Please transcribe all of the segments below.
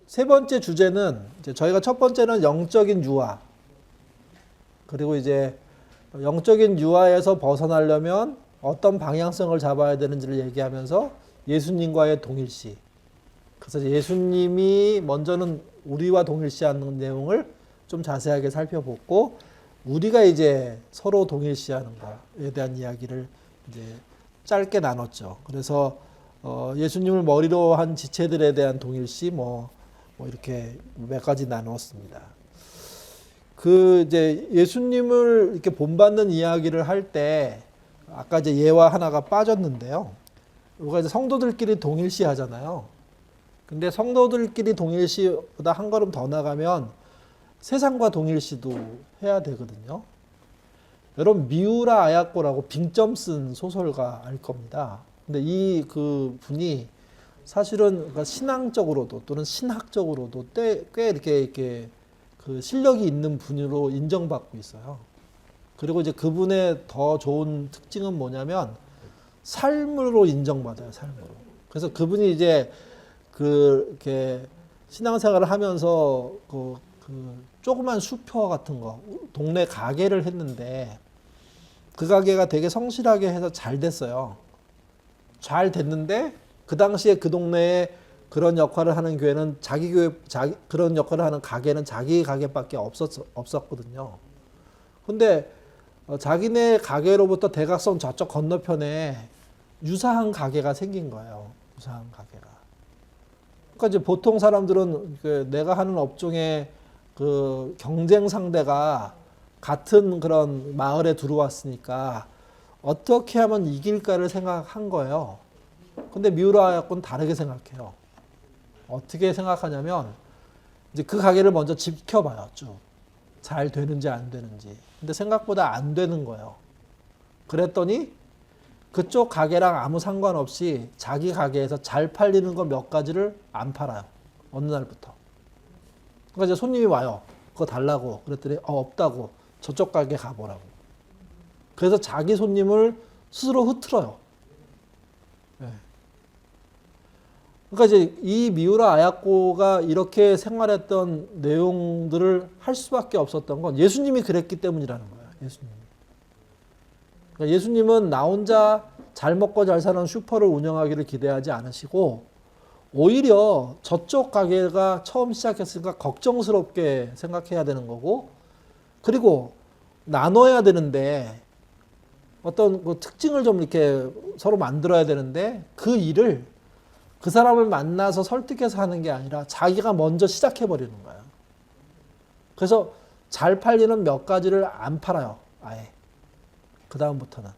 세 번째 주제는 이제 저희가 첫 번째는 영적인 유아. 그리고 이제 영적인 유아에서 벗어나려면 어떤 방향성을 잡아야 되는지를 얘기하면서 예수님과의 동일시. 그래서 예수님이 먼저는 우리와 동일시하는 내용을 좀 자세하게 살펴보고 우리가 이제 서로 동일시하는 것에 대한 이야기를 이제 짧게 나눴죠. 그래서 예수님을 머리로 한 지체들에 대한 동일시 뭐 이렇게 몇 가지 나눴습니다. 그 이제 예수님을 이렇게 본받는 이야기를 할 때 아까 이제 예와 하나가 빠졌는데요. 우리가 이제 성도들끼리 동일시 하잖아요. 근데 성도들끼리 동일시보다 한 걸음 더 나가면 세상과 동일시도 해야 되거든요. 여러분 미우라 아야코라고 빙점 쓴 소설가 알 겁니다. 근데 이 그 분이 사실은 그러니까 신앙적으로도 또는 신학적으로도 꽤 이렇게 그 실력이 있는 분으로 인정받고 있어요. 그리고 이제 그분의 더 좋은 특징은 뭐냐면 삶으로 인정받아요, 삶으로. 그래서 그분이 이제 이렇게 신앙생활을 하면서 그 조그만 슈퍼 같은 거, 동네 가게를 했는데 그 가게가 되게 성실하게 해서 잘 됐어요. 잘 됐는데 그 당시에 그 동네에 그런 역할을 하는 교회는 그런 역할을 하는 가게는 자기 가게밖에 없었거든요. 근데 자기네 가게로부터 대각선 저쪽 건너편에 유사한 가게가 생긴 거예요. 유사한 가게가. 그러니까 이제 보통 사람들은 내가 하는 업종에 그 경쟁 상대가 같은 그런 마을에 들어왔으니까 어떻게 하면 이길까를 생각한 거예요. 근데 미우라야코는 다르게 생각해요. 어떻게 생각하냐면 이제 그 가게를 먼저 지켜봐요. 쭉. 잘 되는지 안 되는지. 근데 생각보다 안 되는 거예요. 그랬더니 그쪽 가게랑 아무 상관없이 자기 가게에서 잘 팔리는 거 몇 가지를 안 팔아요. 어느 날부터. 그러니까 이제 손님이 와요. 그거 달라고. 그랬더니 없다고. 저쪽 가게 가보라고. 그래서 자기 손님을 스스로 흐트러요. 네. 그러니까 이제 이 미우라 아야코가 이렇게 생활했던 내용들을 할 수밖에 없었던 건 예수님이 그랬기 때문이라는 거예요. 예수님. 그러니까 예수님은 나 혼자 잘 먹고 잘 사는 슈퍼를 운영하기를 기대하지 않으시고 오히려 저쪽 가게가 처음 시작했으니까 걱정스럽게 생각해야 되는 거고 그리고 나눠야 되는데 어떤 그 특징을 좀 이렇게 서로 만들어야 되는데 그 일을 그 사람을 만나서 설득해서 하는 게 아니라 자기가 먼저 시작해버리는 거예요. 그래서 잘 팔리는 몇 가지를 안 팔아요. 아예. 그 다음부터는.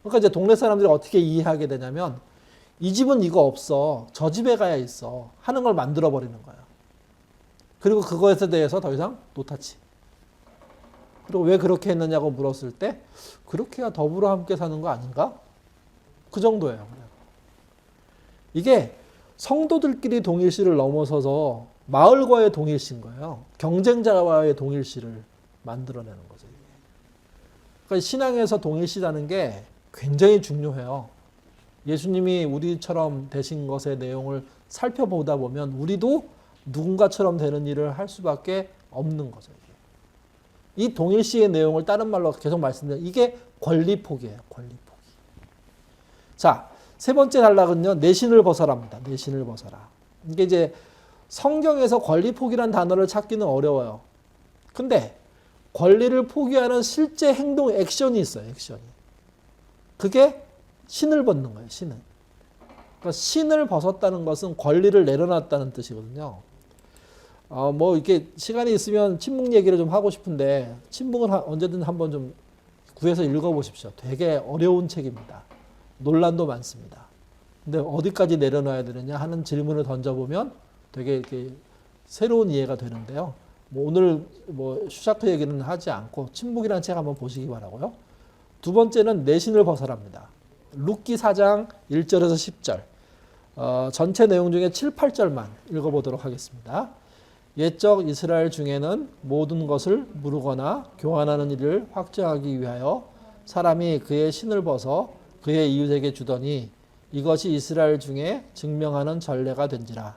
그러니까 이제 동네 사람들이 어떻게 이해하게 되냐면 이 집은 이거 없어. 저 집에 가야 있어. 하는 걸 만들어 버리는 거예요. 그리고 그거에 대해서 더 이상 노타치. 그리고 왜 그렇게 했느냐고 물었을 때 그렇게 해야 더불어 함께 사는 거 아닌가? 그 정도예요. 이게 성도들끼리 동일시를 넘어서서 마을과의 동일시인 거예요. 경쟁자와의 동일시를 만들어내는 거죠. 그러니까 신앙에서 동일시라는 게 굉장히 중요해요. 예수님이 우리처럼 되신 것의 내용을 살펴보다 보면 우리도 누군가처럼 되는 일을 할 수밖에 없는 거죠. 이 동일시의 내용을 다른 말로 계속 말씀드려요. 이게 권리포기예요. 권리포기. 자, 세 번째 단락은요. 내신을 벗어라입니다. 내신을 벗어라. 이게 이제 성경에서 권리포기란 단어를 찾기는 어려워요. 근데 권리를 포기하는 실제 행동, 액션이 있어요. 액션이. 그게 신을 벗는 거예요. 신을. 그러니까 신을 벗었다는 것은 권리를 내려놨다는 뜻이거든요. 뭐 이렇게 시간이 있으면 침묵 얘기를 좀 하고 싶은데 침묵을 언제든 한번 좀 구해서 읽어보십시오. 되게 어려운 책입니다. 논란도 많습니다. 근데 어디까지 내려놔야 되느냐 하는 질문을 던져보면 되게 이렇게 새로운 이해가 되는데요. 뭐 오늘 뭐 슈샤크 얘기는 하지 않고 침묵이라는 책 한번 보시기 바라고요. 두 번째는 내신을 벗어랍니다. 룻기 4장 1절에서 10절. 전체 내용 중에 7, 8절만 읽어보도록 하겠습니다. 옛적 이스라엘 중에는 모든 것을 무르거나 교환하는 일을 확정하기 위하여 사람이 그의 신을 벗어 그의 이웃에게 주더니 이것이 이스라엘 중에 증명하는 전례가 된지라.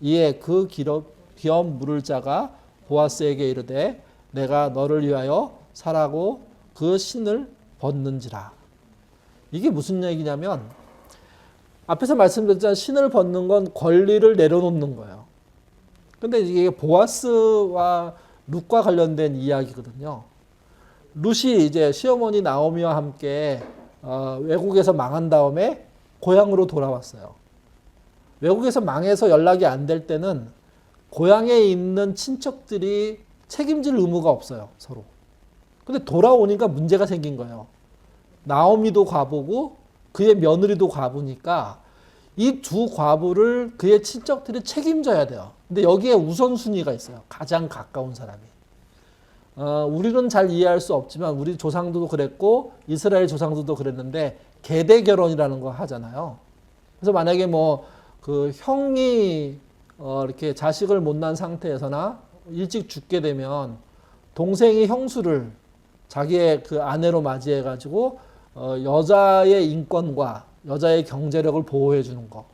이에 그 기업 물을 자가 보아스에게 이르되 내가 너를 위하여 사라고 그 신을 벗는지라. 이게 무슨 얘기냐면 앞에서 말씀드렸지만 신을 벗는 건 권리를 내려놓는 거예요. 근데 이게 보아스와 룻과 관련된 이야기거든요. 룻이 이제 시어머니 나오미와 함께 외국에서 망한 다음에 고향으로 돌아왔어요. 외국에서 망해서 연락이 안 될 때는 고향에 있는 친척들이 책임질 의무가 없어요, 서로. 근데 돌아오니까 문제가 생긴 거예요. 나오미도 과부고 그의 며느리도 과부니까 이 두 과부를 그의 친척들이 책임져야 돼요. 근데 여기에 우선순위가 있어요. 가장 가까운 사람이. 우리는 잘 이해할 수 없지만 우리 조상들도 그랬고 이스라엘 조상들도 그랬는데 계대 결혼이라는 거 하잖아요. 그래서 만약에 뭐 그 형이 이렇게 자식을 못 낳은 상태에서나 일찍 죽게 되면 동생이 형수를 자기의 그 아내로 맞이해 가지고 여자의 인권과 여자의 경제력을 보호해 주는 거.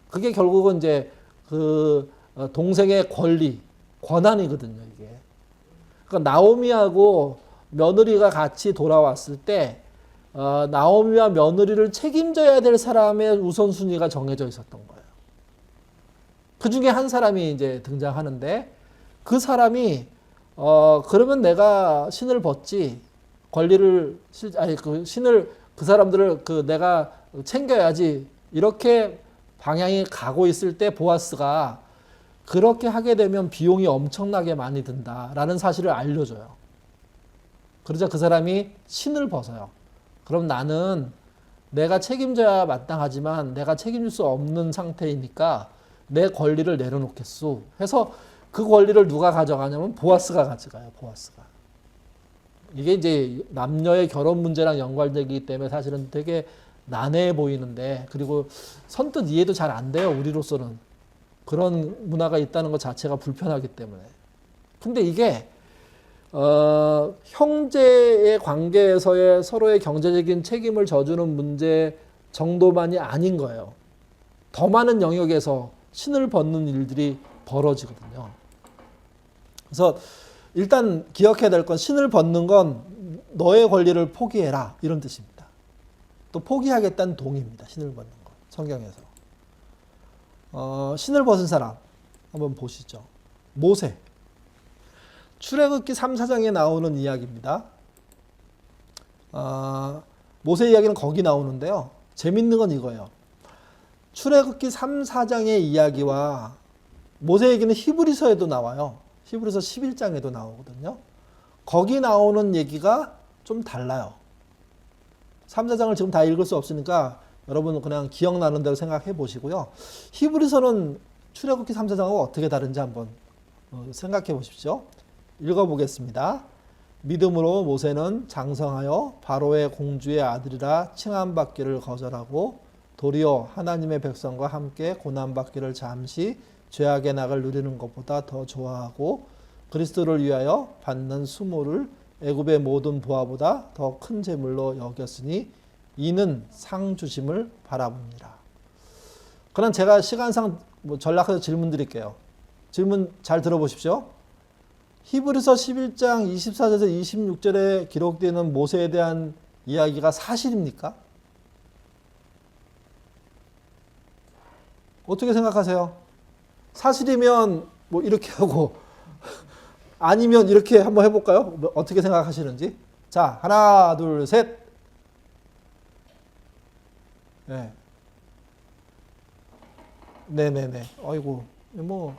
그게 결국은 이제 그 동생의 권리, 권한이거든요, 이게. 그러니까 나오미하고 며느리가 같이 돌아왔을 때 나오미와 며느리를 책임져야 될 사람의 우선순위가 정해져 있었던 거예요. 그 중에 한 사람이 이제 등장하는데 그 사람이 그러면 내가 신을 벗지 권리를 그 사람들을 내가 챙겨야지 이렇게 방향이 가고 있을 때 보아스가 그렇게 하게 되면 비용이 엄청나게 많이 든다라는 사실을 알려줘요. 그러자 그 사람이 신을 벗어요. 그럼 나는 내가 책임져야 마땅하지만 내가 책임질 수 없는 상태이니까 내 권리를 내려놓겠소 해서 그 권리를 누가 가져가냐면 보아스가 가져가요. 보아스가. 이게 이제 남녀의 결혼 문제랑 연관되기 때문에 사실은 되게 난해해 보이는데 그리고 선뜻 이해도 잘 안 돼요. 우리로서는. 그런 문화가 있다는 것 자체가 불편하기 때문에. 근데 이게 형제의 관계에서의 서로의 경제적인 책임을 져주는 문제 정도만이 아닌 거예요. 더 많은 영역에서 신을 벗는 일들이 벌어지거든요. 그래서 일단 기억해야 될 건 신을 벗는 건 너의 권리를 포기해라 이런 뜻입니다. 또 포기하겠다는 동의입니다. 신을 벗는 건 성경에서. 신을 벗은 사람 한번 보시죠. 모세. 출애굽기 3, 4장에 나오는 이야기입니다. 모세 이야기는 거기 나오는데요. 재밌는 건 이거예요. 출애굽기 3, 4장의 이야기와 모세 얘기는 히브리서에도 나와요. 히브리서 11장에도 나오거든요. 거기 나오는 얘기가 좀 달라요. 3, 4장을 지금 다 읽을 수 없으니까 여러분 그냥 기억나는 대로 생각해 보시고요. 히브리서는 출애굽기 3, 4장하고 어떻게 다른지 한번 생각해 보십시오. 읽어보겠습니다. 믿음으로 모세는 장성하여 바로의 공주의 아들이라 칭함받기를 거절하고 도리어 하나님의 백성과 함께 고난받기를 잠시 죄악의 낙을 누리는 것보다 더 좋아하고 그리스도를 위하여 받는 수모를 애굽의 모든 보화보다 더 큰 재물로 여겼으니 이는 상 주심을 바라봅니다. 그럼 제가 시간상 전략해서 질문 드릴게요. 질문 잘 들어보십시오. 히브리서 11장 24절에서 26절에 기록되는 모세에 대한 이야기가 사실입니까? 어떻게 생각하세요? 사실이면 뭐 이렇게 하고 아니면 이렇게 한번 해볼까요? 어떻게 생각하시는지. 자, 하나, 둘, 셋. 네. 네네네. 아이고, 뭐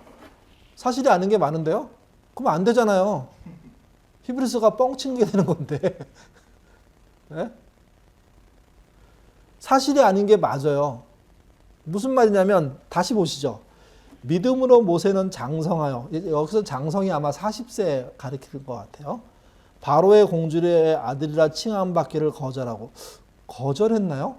사실이 아닌 게 많은데요? 그럼 안 되잖아요. 히브리서가 뻥친 게 되는 건데. 네? 사실이 아닌 게 맞아요. 무슨 말이냐면 다시 보시죠. 믿음으로 모세는 장성하여, 여기서 장성이 아마 40세 가리키는 것 같아요. 바로의 공주의 아들이라 칭함받기를 거절하고. 거절했나요?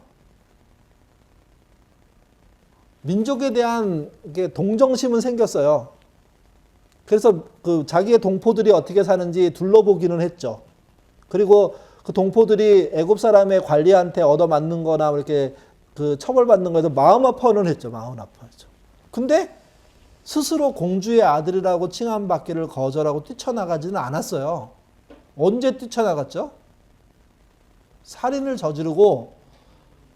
민족에 대한 동정심은 생겼어요. 그래서 그 자기의 동포들이 어떻게 사는지 둘러보기는 했죠. 그리고 그 동포들이 애굽 사람의 관리한테 얻어맞는 거나 이렇게 그 처벌받는 거에서 마음 아파는 했죠. 마음 아파했죠. 근데 스스로 공주의 아들이라고 칭함받기를 거절하고 뛰쳐나가지는 않았어요. 언제 뛰쳐나갔죠? 살인을 저지르고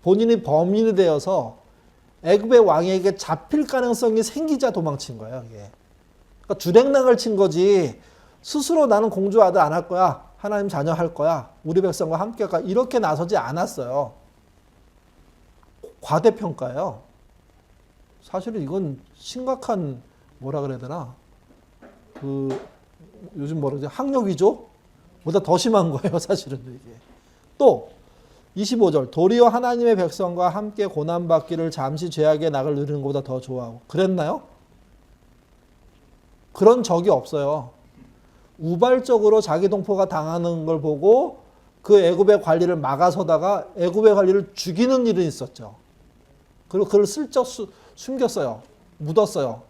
본인이 범인이 되어서 애굽의 왕에게 잡힐 가능성이 생기자 도망친 거예요. 이게. 그러니까 주랭랑을 친 거지 스스로 나는 공주 아들 안 할 거야. 하나님 자녀 할 거야. 우리 백성과 함께 할 거야. 이렇게 나서지 않았어요. 과대평가예요. 사실은 이건 심각한 뭐라 그래야 되나? 요즘 뭐라 그러지? 학력 위조? 보다 더 심한 거예요. 사실은 이게. 또 25절 도리어 하나님의 백성과 함께 고난받기를 잠시 죄악의 낙을 누리는 것보다 더 좋아하고 그랬나요? 그런 적이 없어요. 우발적으로 자기 동포가 당하는 걸 보고 그 애굽의 관리를 막아서다가 애굽의 관리를 죽이는 일은 있었죠. 그리고 그걸 슬쩍 숨겼어요. 묻었어요.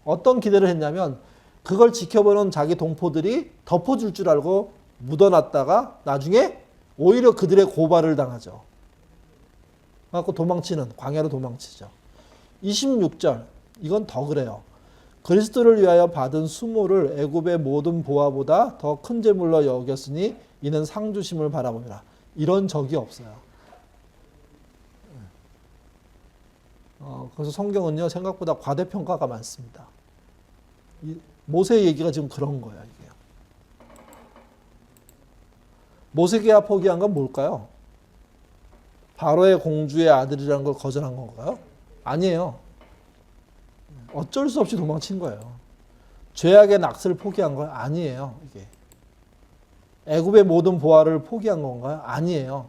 어떤 기대를 했냐면 그걸 지켜보는 자기 동포들이 덮어줄 줄 알고 묻어놨다가 나중에 오히려 그들의 고발을 당하죠. 그래서 도망치는, 광야로 도망치죠. 26절, 이건 더 그래요. 그리스도를 위하여 받은 수모를 애굽의 모든 보화보다 더 큰 재물로 여겼으니 이는 상 주심을 바라봅니다. 이런 적이 없어요. 그래서 성경은요 생각보다 과대평가가 많습니다. 모세 얘기가 지금 그런 거예요. 이게. 모세가 포기한 건 뭘까요? 바로의 공주의 아들이라는 걸 거절한 건가요? 아니에요. 어쩔 수 없이 도망친 거예요. 죄악의 낙슬을 포기한 건 아니에요. 이게. 애굽의 모든 보화를 포기한 건가요? 아니에요.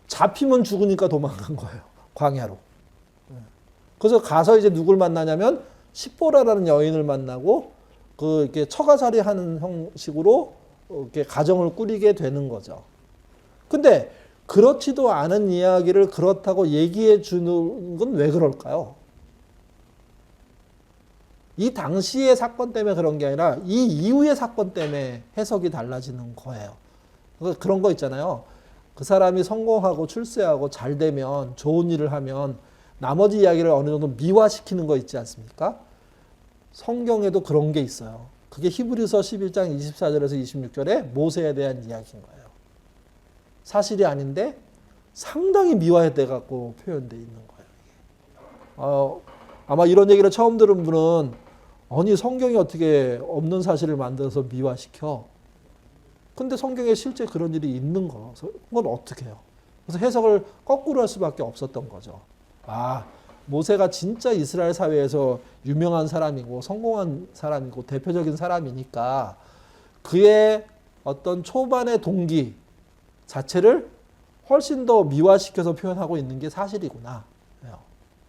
잡히면 죽으니까 도망간 거예요. 광야로. 그래서 가서 이제 누굴 만나냐면 십보라라는 여인을 만나고 이렇게 처가살이 하는 형식으로 이렇게 가정을 꾸리게 되는 거죠. 근데 그렇지도 않은 이야기를 그렇다고 얘기해 주는 건 왜 그럴까요? 이 당시의 사건 때문에 그런 게 아니라 이 이후의 사건 때문에 해석이 달라지는 거예요. 그런 거 있잖아요. 그 사람이 성공하고 출세하고 잘 되면 좋은 일을 하면 나머지 이야기를 어느 정도 미화시키는 거 있지 않습니까? 성경에도 그런 게 있어요. 그게 히브리서 11장 24절에서 26절에 모세에 대한 이야기인 거예요. 사실이 아닌데 상당히 미화돼 갖고 표현되어 있는 거예요. 아마 이런 얘기를 처음 들은 분은 아니 성경이 어떻게 없는 사실을 만들어서 미화시켜? 근데 성경에 실제 그런 일이 있는 거, 그건 어떻게 해요? 그래서 해석을 거꾸로 할 수밖에 없었던 거죠. 모세가 진짜 이스라엘 사회에서 유명한 사람이고 성공한 사람이고 대표적인 사람이니까 그의 어떤 초반의 동기 자체를 훨씬 더 미화시켜서 표현하고 있는 게 사실이구나.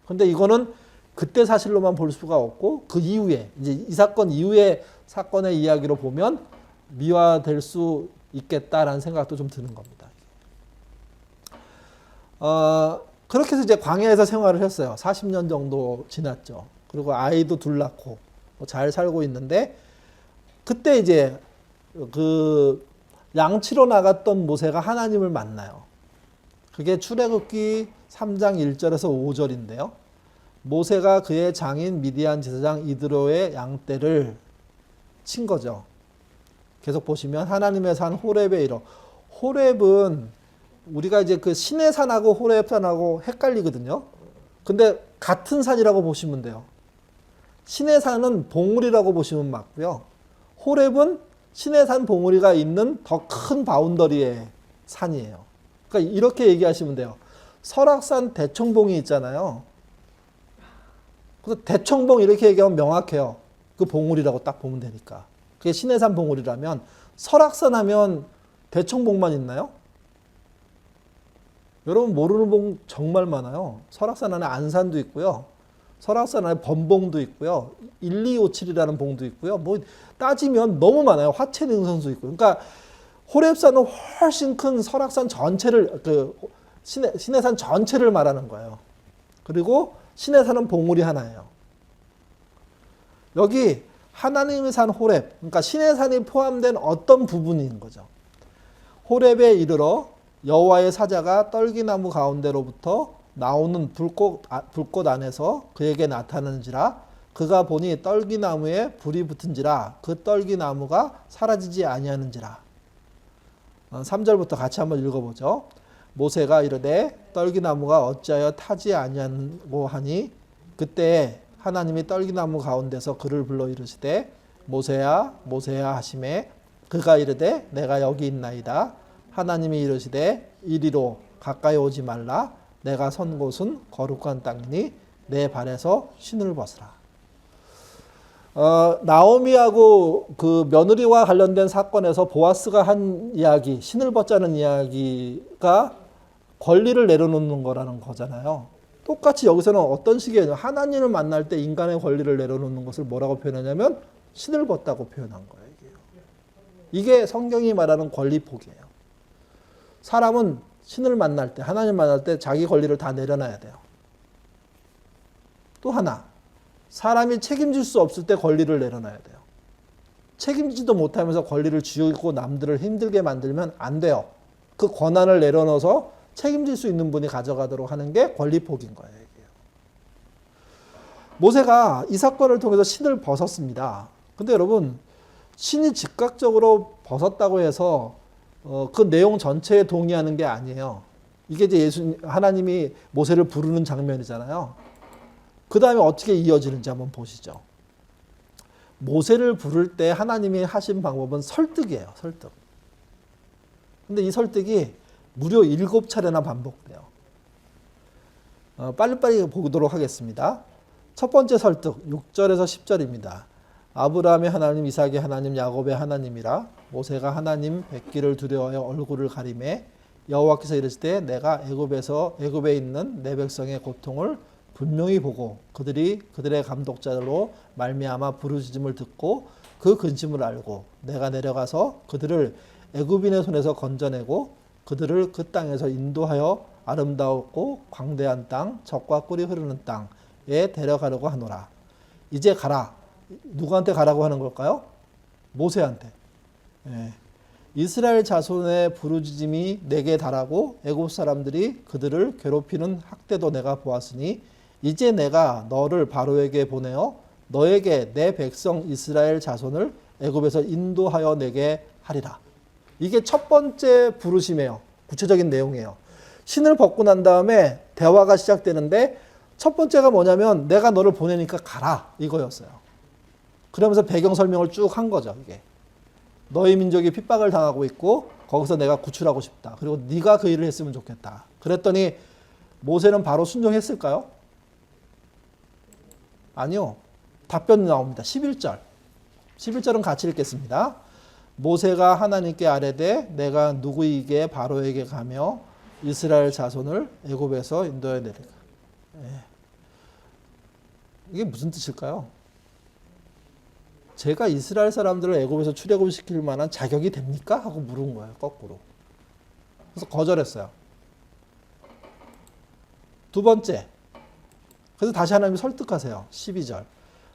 그런데 이거는 그때 사실로만 볼 수가 없고 그 이후에 이제 이 사건 이후의 사건의 이야기로 보면 미화될 수 있겠다라는 생각도 좀 드는 겁니다. 그렇게 해서 이제 광야에서 생활을 했어요. 40년 정도 지났죠. 그리고 아이도 둘 낳고 잘 살고 있는데 그때 이제 그 양치로 나갔던 모세가 하나님을 만나요. 그게 출애굽기 3장 1절에서 5절인데요. 모세가 그의 장인 미디안 제사장 이드로의 양떼를 친 거죠. 계속 보시면 하나님의 산 호렙에 이르러 호렙은 우리가 이제 그 신의 산하고 호렙산하고 헷갈리거든요. 근데 같은 산이라고 보시면 돼요. 신의 산은 봉우리라고 보시면 맞고요. 호렙은 신의 산 봉우리가 있는 더 큰 바운더리의 산이에요. 그러니까 이렇게 얘기하시면 돼요. 설악산 대청봉이 있잖아요. 그래서 대청봉 이렇게 얘기하면 명확해요. 그 봉우리라고 딱 보면 되니까. 그게 신의 산 봉우리라면 설악산 하면 대청봉만 있나요? 여러분 모르는 봉 정말 많아요. 설악산 안에 안산도 있고요. 설악산 안에 범봉도 있고요. 1257이라는 봉도 있고요. 뭐 따지면 너무 많아요. 화채능선도 있고. 그러니까 호렙산은 훨씬 큰 설악산 전체를 신의 산 전체를 말하는 거예요. 그리고 신의 산은 봉우리 하나예요. 여기 하나님의 산 호렙, 그러니까 신의 산이 포함된 어떤 부분인 거죠. 호렙에 이르러 여호와의 사자가 떨기나무 가운데로부터 나오는 불꽃 안에서 그에게 나타나는지라 그가 보니 떨기나무에 불이 붙은지라 그 떨기나무가 사라지지 아니하는지라. 3절부터 같이 한번 읽어보죠. 모세가 이르되 떨기나무가 어찌하여 타지 아니하고 하니 그때 하나님이 떨기나무 가운데서 그를 불러 이르시되 모세야 모세야 하시매 그가 이르되 내가 여기 있나이다. 하나님이 이르시되 이리로 가까이 오지 말라. 내가 선 곳은 거룩한 땅이니 내 발에서 신을 벗으라. 나오미하고 그 며느리와 관련된 사건에서 보아스가 한 이야기, 신을 벗자는 이야기가 권리를 내려놓는 거라는 거잖아요. 똑같이 여기서는 어떤 식의 하나님을 만날 때 인간의 권리를 내려놓는 것을 뭐라고 표현하냐면 신을 벗다고 표현한 거예요. 이게 성경이 말하는 권리 포기예요. 사람은 신을 만날 때, 하나님 만날 때 자기 권리를 다 내려놔야 돼요. 또 하나, 사람이 책임질 수 없을 때 권리를 내려놔야 돼요. 책임지도 못하면서 권리를 쥐고 남들을 힘들게 만들면 안 돼요. 그 권한을 내려놓아서 책임질 수 있는 분이 가져가도록 하는 게 권리 포기인 거예요. 모세가 이 사건을 통해서 신을 벗었습니다. 근데 여러분, 신이 즉각적으로 벗었다고 해서 그 내용 전체에 동의하는 게 아니에요. 이게 이제 하나님이 모세를 부르는 장면이잖아요. 그 다음에 어떻게 이어지는지 한번 보시죠. 모세를 부를 때 하나님이 하신 방법은 설득이에요. 설득. 근데 이 설득이 무려 7차례나 반복돼요. 빨리빨리 보도록 하겠습니다. 첫 번째 설득 6절에서 10절입니다. 아브라함의 하나님, 이삭의 하나님, 야곱의 하나님이라. 모세가 하나님 뵙기를 두려워하여 얼굴을 가리매 여호와께서 이르시되 내가 애굽에 있는 내 백성의 고통을 분명히 보고 그들의 감독자로 말미암아 부르짖음을 듣고 그 근심을 알고 내가 내려가서 그들을 애굽인의 손에서 건져내고 그들을 그 땅에서 인도하여 아름다웠고 광대한 땅, 젖과 꿀이 흐르는 땅에 데려가려고 하노라. 이제 가라. 누구한테 가라고 하는 걸까요? 모세한테. 예. 이스라엘 자손의 부르짖음이 내게 달하고 애굽 사람들이 그들을 괴롭히는 학대도 내가 보았으니 이제 내가 너를 바로에게 보내어 너에게 내 백성 이스라엘 자손을 애굽에서 인도하여 내게 하리라. 이게 첫 번째 부르심이에요. 구체적인 내용이에요. 신을 벗고 난 다음에 대화가 시작되는데 첫 번째가 뭐냐면 내가 너를 보내니까 가라 이거였어요. 그러면서 배경 설명을 쭉 한 거죠. 이게 너희 민족이 핍박을 당하고 있고 거기서 내가 구출하고 싶다. 그리고 네가 그 일을 했으면 좋겠다. 그랬더니 모세는 바로 순종했을까요? 아니요. 답변이 나옵니다. 11절. 11절은 같이 읽겠습니다. 모세가 하나님께 아뢰되 내가 누구에게 바로에게 가며 이스라엘 자손을 애굽에서 인도해 내리까. 이게 무슨 뜻일까요? 제가 이스라엘 사람들을 애굽에서 출애굽시킬 만한 자격이 됩니까? 하고 물은 거예요. 거꾸로. 그래서 거절했어요. 두 번째. 그래서 다시 하나님이 설득하세요. 12절.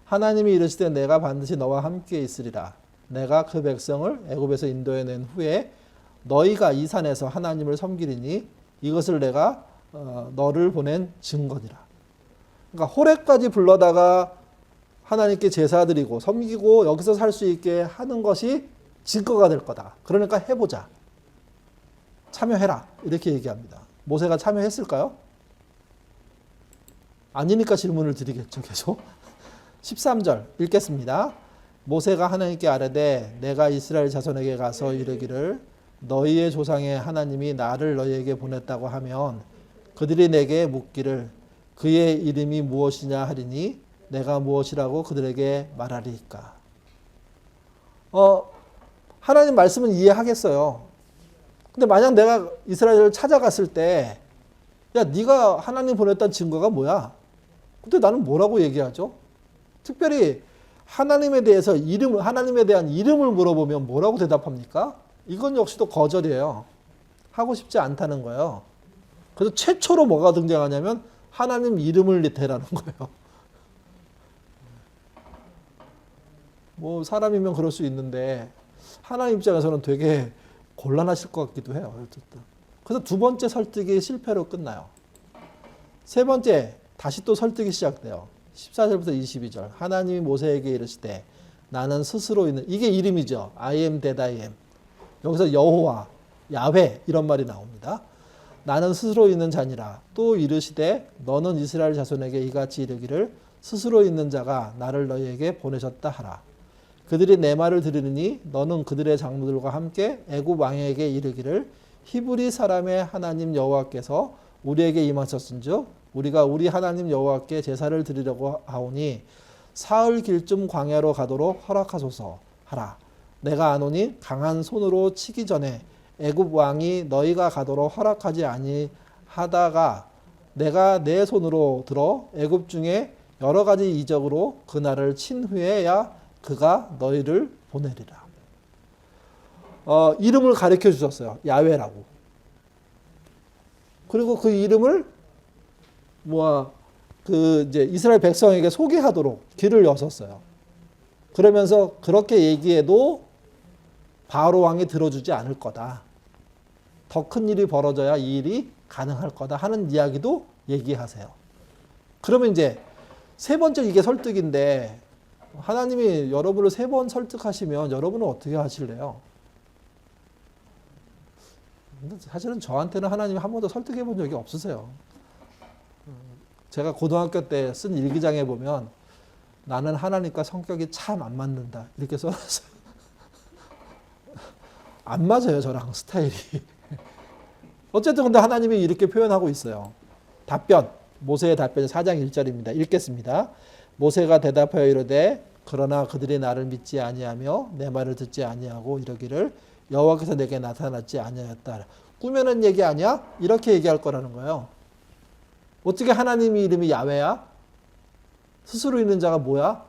하나님이 이르시되 내가 반드시 너와 함께 있으리라. 내가 그 백성을 애굽에서 인도해낸 후에 너희가 이 산에서 하나님을 섬기리니 이것을 내가 너를 보낸 증거니라. 그러니까 호렙까지 불러다가 하나님께 제사드리고 섬기고 여기서 살 수 있게 하는 것이 증거가 될 거다. 그러니까 해보자. 참여해라. 이렇게 얘기합니다. 모세가 참여했을까요? 아니니까 질문을 드리겠죠. 계속. 13절 읽겠습니다. 모세가 하나님께 아뢰되 내가 이스라엘 자손에게 가서 이르기를 너희의 조상의 하나님이 나를 너희에게 보냈다고 하면 그들이 내게 묻기를 그의 이름이 무엇이냐 하리니 내가 무엇이라고 그들에게 말하리이까. 하나님 말씀은 이해하겠어요. 근데 만약 내가 이스라엘을 찾아갔을 때 야, 네가 하나님 보냈다는 증거가 뭐야? 근데 나는 뭐라고 얘기하죠? 특별히 하나님에 대해서 하나님에 대한 이름을 물어보면 뭐라고 대답합니까? 이건 역시도 거절이에요. 하고 싶지 않다는 거예요. 그래서 최초로 뭐가 등장하냐면 하나님 이름을 대라는 거예요. 뭐 사람이면 그럴 수 있는데 하나님 입장에서는 되게 곤란하실 것 같기도 해요. 어쨌든. 그래서 두 번째 설득이 실패로 끝나요. 세 번째 다시 또 설득이 시작돼요. 14절부터 22절. 하나님이 모세에게 이르시되 나는 스스로 있는, 이게 이름이죠. I am that I am. 여기서 여호와, 야훼 이런 말이 나옵니다. 나는 스스로 있는 자니라. 또 이르시되 너는 이스라엘 자손에게 이같이 이르기를 스스로 있는 자가 나를 너희에게 보내셨다 하라. 그들이 내 말을 들으니 너는 그들의 장로들과 함께 애굽 왕에게 이르기를 히브리 사람의 하나님 여호와께서 우리에게 임하셨은즉 우리가 우리 하나님 여호와께 제사를 드리려고 하오니 사흘 길쯤 광야로 가도록 허락하소서 하라. 내가 아노니 강한 손으로 치기 전에 애굽 왕이 너희가 가도록 허락하지 아니하다가 내가 내 손으로 들어 애굽 중에 여러 가지 이적으로 그 날을 친 후에야 그가 너희를 보내리라. 이름을 가르쳐 주셨어요. 야훼라고. 그리고 그 이름을 이제 이스라엘 백성에게 소개하도록 길을 여셨어요. 그러면서 그렇게 얘기해도 바로 왕이 들어주지 않을 거다. 더 큰 일이 벌어져야 이 일이 가능할 거다 하는 이야기도 얘기하세요. 그러면 이제 세 번째 이게 설득인데 하나님이 여러분을 세 번 설득하시면 여러분은 어떻게 하실래요? 사실은 저한테는 하나님이 한 번도 설득해 본 적이 없으세요. 제가 고등학교 때 쓴 일기장에 보면 나는 하나님과 성격이 참 안 맞는다 이렇게 써놨어요. 안 맞아요, 저랑 스타일이. 어쨌든 근데 하나님이 이렇게 표현하고 있어요. 답변, 모세의 답변이 4장 1절입니다. 읽겠습니다. 모세가 대답하여 이르되 그러나 그들이 나를 믿지 아니하며 내 말을 듣지 아니하고 이러기를 여호와께서 내게 나타났지 아니하였다. 꾸며낸 얘기 아니야? 이렇게 얘기할 거라는 거예요. 어떻게 하나님의 이름이 야훼야? 스스로 있는 자가 뭐야?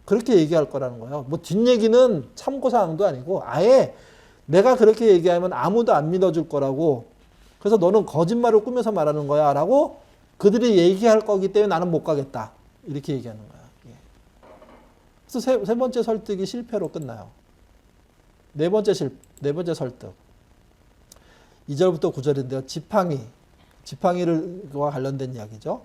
그렇게 얘기할 거라는 거예요. 뭐 뒷얘기는 참고사항도 아니고 아예 내가 그렇게 얘기하면 아무도 안 믿어줄 거라고, 그래서 너는 거짓말을 꾸며서 말하는 거야 라고 그들이 얘기할 거기 때문에 나는 못 가겠다 이렇게 얘기하는 거야. 그래서 세 번째 설득이 실패로 끝나요. 네 번째 설득 2절부터 9절인데요. 지팡이와 관련된 이야기죠.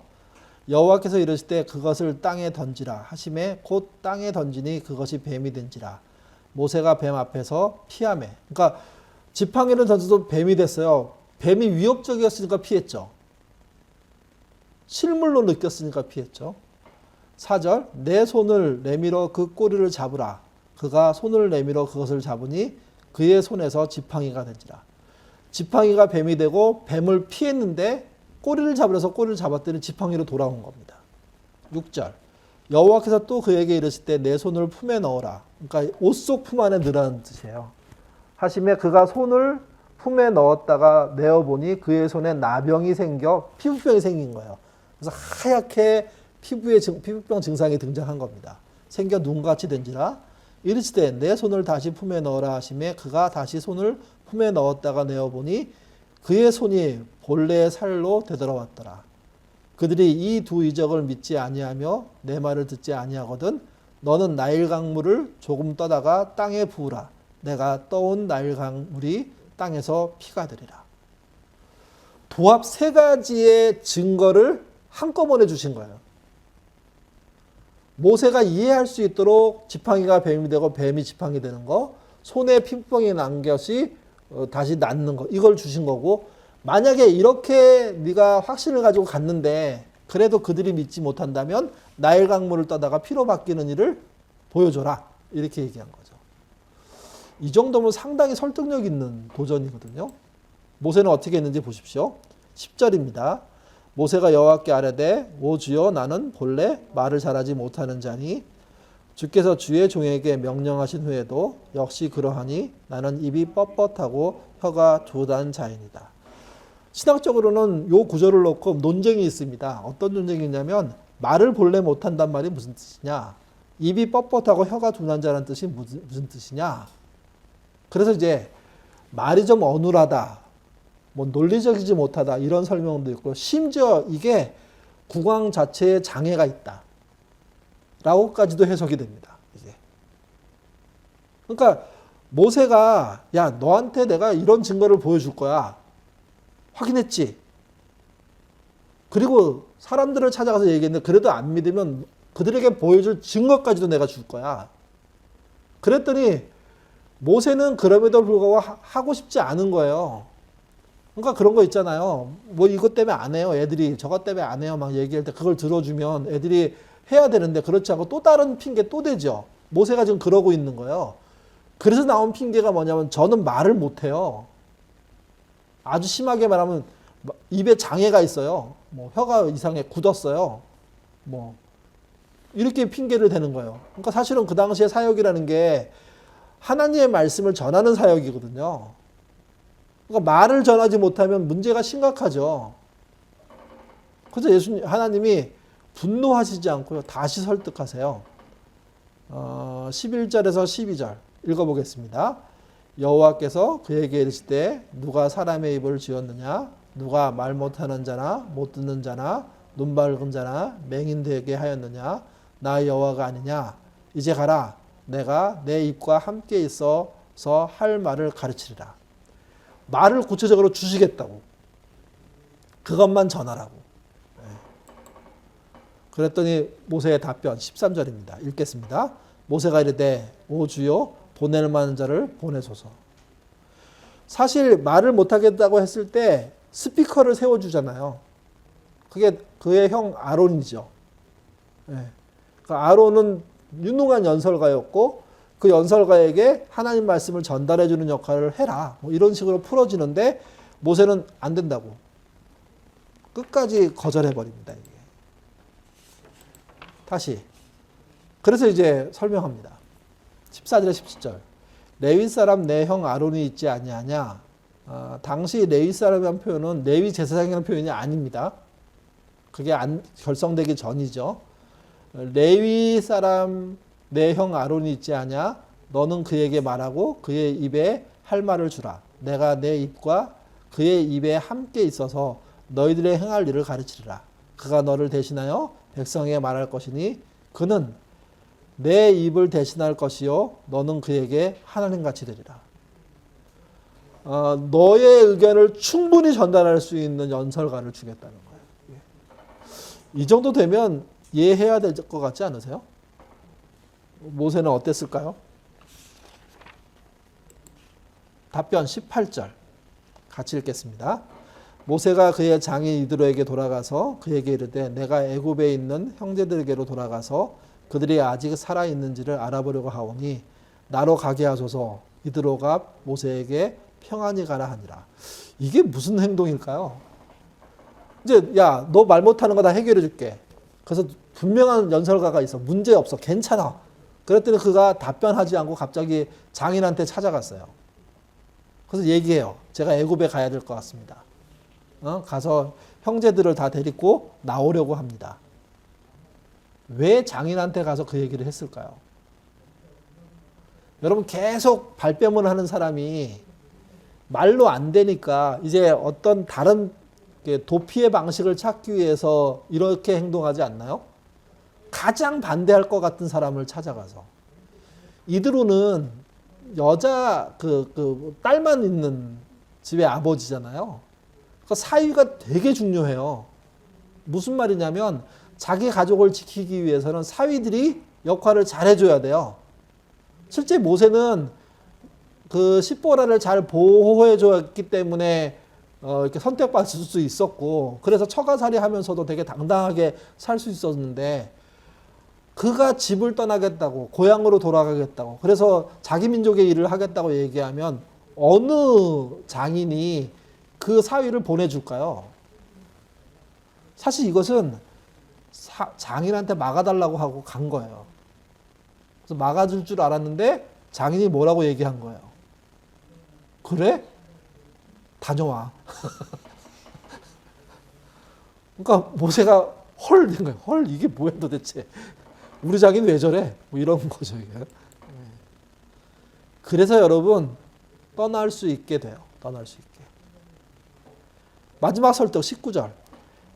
여호와께서 이르실 때 그것을 땅에 던지라 하심에 곧 땅에 던지니 그것이 뱀이 된지라. 모세가 뱀 앞에서 피하매. 그러니까 지팡이를 던져도 뱀이 됐어요. 뱀이 위협적이었으니까 피했죠. 실물로 느꼈으니까 피했죠. 4절 내 손을 내밀어 그 꼬리를 잡으라. 그가 손을 내밀어 그것을 잡으니 그의 손에서 지팡이가 된지라. 지팡이가 뱀이 되고 뱀을 피했는데 꼬리를 잡으려서 꼬리를 잡았더니 지팡이로 돌아온 겁니다. 6절 여호와께서 또 그에게 이르실 때 내 손을 품에 넣어라. 그러니까 옷 속 품 안에 넣으라는 뜻이에요. 하심에 그가 손을 품에 넣었다가 내어보니 그의 손에 나병이 생겨 피부병이 생긴 거예요. 그래서 하얗게 피부병 증상이 등장한 겁니다. 생겨 눈같이 된지라. 이르시되 내 손을 다시 품에 넣어라 하심에 그가 다시 손을 품에 넣었다가 내어보니 그의 손이 본래의 살로 되돌아왔더라. 그들이 이 두 이적을 믿지 아니하며 내 말을 듣지 아니하거든 너는 나일 강물을 조금 떠다가 땅에 부으라. 내가 떠온 나일 강물이 땅에서 피가 되리라. 도합 세 가지의 증거를 한꺼번에 주신 거예요. 모세가 이해할 수 있도록 지팡이가 뱀이 되고 뱀이 지팡이 되는 거, 손에 피부병이 난 것이 다시 낫는 거, 이걸 주신 거고, 만약에 이렇게 네가 확신을 가지고 갔는데 그래도 그들이 믿지 못한다면 나일 강물을 떠다가 피로 바뀌는 일을 보여줘라. 이렇게 얘기한 거죠. 이 정도면 상당히 설득력 있는 도전이거든요. 모세는 어떻게 했는지 보십시오. 10절입니다. 모세가 여호와께 아뢰되 오 주여 나는 본래 말을 잘하지 못하는 자니 주께서 주의 종에게 명령하신 후에도 역시 그러하니 나는 입이 뻣뻣하고 혀가 두단 자이니이다. 신학적으로는 이 구절을 놓고 논쟁이 있습니다. 어떤 논쟁이 있냐면 말을 본래 못한단 말이 무슨 뜻이냐, 입이 뻣뻣하고 혀가 둔한 자라는 뜻이 무슨 뜻이냐. 그래서 이제 말이 좀 어눌하다, 뭐 논리적이지 못하다 이런 설명도 있고, 심지어 이게 국왕 자체에 장애가 있다 라고까지도 해석이 됩니다. 이게. 그러니까 모세가 야 너한테 내가 이런 증거를 보여줄 거야 확인했지. 그리고 사람들을 찾아가서 얘기했는데 그래도 안 믿으면 그들에게 보여줄 증거까지도 내가 줄 거야. 그랬더니 모세는 그럼에도 불구하고 하고 싶지 않은 거예요. 그러니까 그런 거 있잖아요. 뭐 이것 때문에 안 해요. 애들이 저것 때문에 안 해요. 막 얘기할 때 그걸 들어주면 애들이 해야 되는데 그렇지 않고 또 다른 핑계 또 대죠. 모세가 지금 그러고 있는 거예요. 그래서 나온 핑계가 뭐냐면 저는 말을 못 해요. 아주 심하게 말하면 입에 장애가 있어요. 뭐 혀가 이상해 굳었어요. 뭐 이렇게 핑계를 대는 거예요. 그러니까 사실은 그 당시에 사역이라는 게 하나님의 말씀을 전하는 사역이거든요. 그러니까 말을 전하지 못하면 문제가 심각하죠. 그래서 하나님이 분노하시지 않고요. 다시 설득하세요. 11절에서 12절 읽어보겠습니다. 여호와께서 그에게 이르시되 누가 사람의 입을 지었느냐 누가 말 못하는 자나 못 듣는 자나 눈 밝은 자나 맹인 되게 하였느냐 나 여호와가 아니냐 이제 가라 내가 내 입과 함께 있어서 할 말을 가르치리라. 말을 구체적으로 주시겠다고. 그것만 전하라고. 그랬더니 모세의 답변 13절입니다. 읽겠습니다. 모세가 이르되 오 주여 보낼 만한 자를 보내소서. 사실 말을 못하겠다고 했을 때 스피커를 세워주잖아요. 그게 그의 형 아론이죠. 아론은 유능한 연설가였고 그 연설가에게 하나님 말씀을 전달해주는 역할을 해라. 뭐 이런 식으로 풀어지는데 모세는 안 된다고. 끝까지 거절해버립니다. 이게. 다시. 그래서 이제 설명합니다. 14절에 17절. 레위 사람 내 형 아론이 있지 아니하냐. 당시 레위 사람이라는 표현은 레위 제사장이라는 표현이 아닙니다. 그게 결성되기 전이죠. 레위 사람 내 형 아론이 있지 않냐? 너는 그에게 말하고 그의 입에 할 말을 주라. 내가 내 입과 그의 입에 함께 있어서 너희들의 행할 일을 가르치리라. 그가 너를 대신하여 백성에게 말할 것이니 그는 내 입을 대신할 것이요 너는 그에게 하나님같이 되리라. 너의 의견을 충분히 전달할 수 있는 연설가를 주겠다는 거예요. 이 정도 되면 이해해야 될 것 같지 않으세요? 모세는 어땠을까요? 답변 18절 같이 읽겠습니다. 모세가 그의 장인 이드로에게 돌아가서 그에게 이르되 내가 애굽에 있는 형제들에게로 돌아가서 그들이 아직 살아있는지를 알아보려고 하오니 나로 가게 하소서. 이드로가 모세에게 평안히 가라 하니라. 이게 무슨 행동일까요? 이제 야, 너 말 못하는 거 다 해결해 줄게. 그래서 분명한 연설가가 있어. 문제 없어. 괜찮아. 그랬더니 그가 답변하지 않고 갑자기 장인한테 찾아갔어요. 그래서 얘기해요. 제가 애굽에 가야 될 것 같습니다. 가서 형제들을 다 데리고 나오려고 합니다. 왜 장인한테 가서 그 얘기를 했을까요? 여러분 계속 발뺌을 하는 사람이 말로 안 되니까 이제 어떤 다른 도피의 방식을 찾기 위해서 이렇게 행동하지 않나요? 가장 반대할 것 같은 사람을 찾아가서. 이드로는 여자 딸만 있는 집의 아버지잖아요. 그러니까 사위가 되게 중요해요. 무슨 말이냐면 자기 가족을 지키기 위해서는 사위들이 역할을 잘 해줘야 돼요. 실제 모세는 그 십보라를 잘 보호해 줬기 때문에 이렇게 선택받을 수 있었고, 그래서 처가살이 하면서도 되게 당당하게 살 수 있었는데, 그가 집을 떠나겠다고, 고향으로 돌아가겠다고, 그래서 자기 민족의 일을 하겠다고 얘기하면 어느 장인이 그 사위를 보내줄까요? 사실 이것은 장인한테 막아달라고 하고 간 거예요. 그래서 막아줄 줄 알았는데 장인이 뭐라고 얘기한 거예요? 그래? 다녀와. 그러니까 모세가 헐 된 거예요. 헐, 이게 뭐야 도대체. 우리 장인 왜 저래? 뭐 이런 거죠. 이게. 그래서 여러분 떠날 수 있게 돼요. 떠날 수 있게. 마지막 설득 19절.